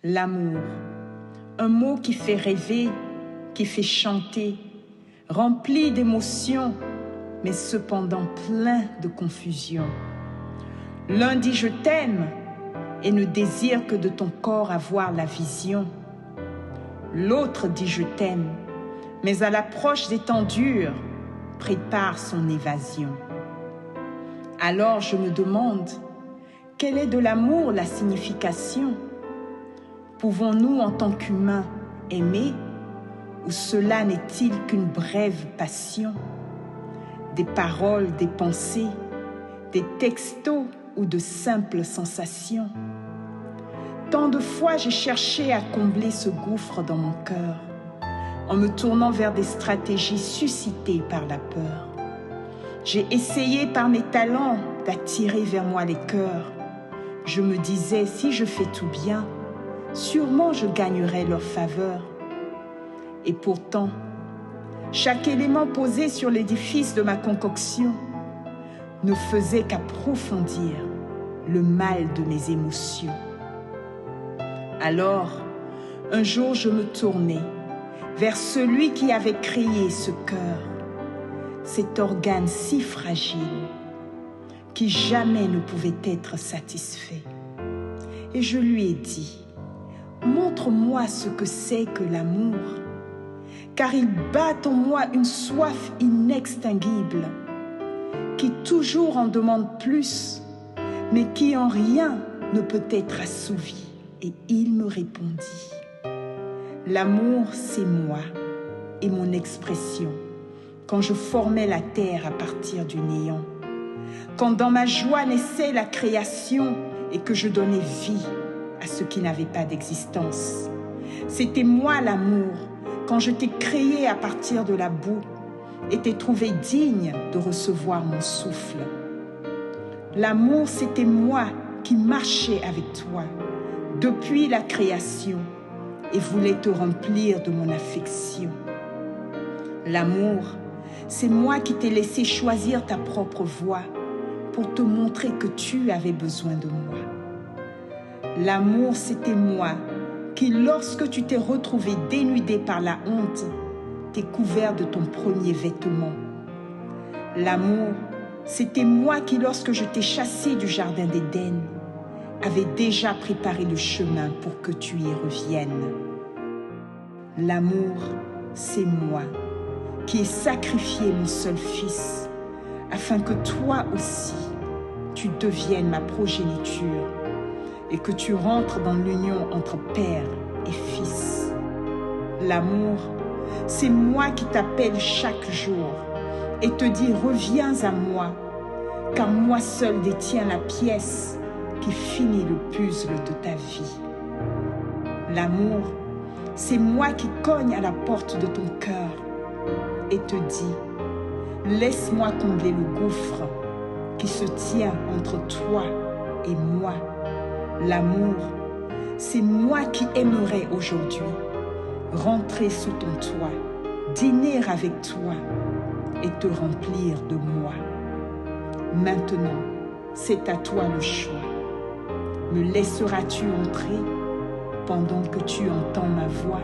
L'amour, un mot qui fait rêver, qui fait chanter, rempli d'émotions, mais cependant plein de confusion. L'un dit je t'aime et ne désire que de ton corps avoir la vision. L'autre dit je t'aime, mais à l'approche des temps durs, prépare son évasion. Alors je me demande, quelle est de l'amour la signification? Pouvons-nous en tant qu'humains aimer, ou cela n'est-il qu'une brève passion? Des paroles, des pensées, des textos ou de simples sensations? Tant de fois j'ai cherché à combler ce gouffre dans mon cœur, en me tournant vers des stratégies suscitées par la peur. J'ai essayé par mes talents d'attirer vers moi les cœurs. Je me disais, si je fais tout bien, sûrement je gagnerai leur faveur. Et pourtant, chaque élément posé sur l'édifice de ma concoction ne faisait qu'approfondir le mal de mes émotions. Alors, un jour je me tournai vers celui qui avait créé ce cœur, cet organe si fragile qui jamais ne pouvait être satisfait. Et je lui ai dit, montre-moi ce que c'est que l'amour, car il bat en moi une soif inextinguible, qui toujours en demande plus, mais qui en rien ne peut être assouvie. Et il me répondit, l'amour c'est moi et mon expression, quand je formais la terre à partir du néant, quand dans ma joie naissait la création et que je donnais vie à ce qui n'avait pas d'existence. C'était moi l'amour, quand je t'ai créé à partir de la boue et t'ai trouvé digne de recevoir mon souffle. L'amour, c'était moi qui marchais avec toi depuis la création et voulais te remplir de mon affection. L'amour, c'est moi qui t'ai laissé choisir ta propre voie pour te montrer que tu avais besoin de moi. L'amour, c'était moi qui, lorsque tu t'es retrouvé dénudé par la honte, t'ai couvert de ton premier vêtement. L'amour, c'était moi qui, lorsque je t'ai chassé du jardin d'Éden, avait déjà préparé le chemin pour que tu y reviennes. L'amour, c'est moi qui ai sacrifié mon seul fils, afin que toi aussi, tu deviennes ma progéniture et que tu rentres dans l'union entre père et fils. L'amour, c'est moi qui t'appelle chaque jour et te dis « Reviens à moi », car moi seul détiens la pièce qui finit le puzzle de ta vie. L'amour, c'est moi qui cogne à la porte de ton cœur et te dis « Laisse-moi combler le gouffre qui se tient entre toi et moi. » L'amour, c'est moi qui aimerais aujourd'hui rentrer sous ton toit, dîner avec toi et te remplir de moi. Maintenant, c'est à toi le choix. Me laisseras-tu entrer pendant que tu entends ma voix?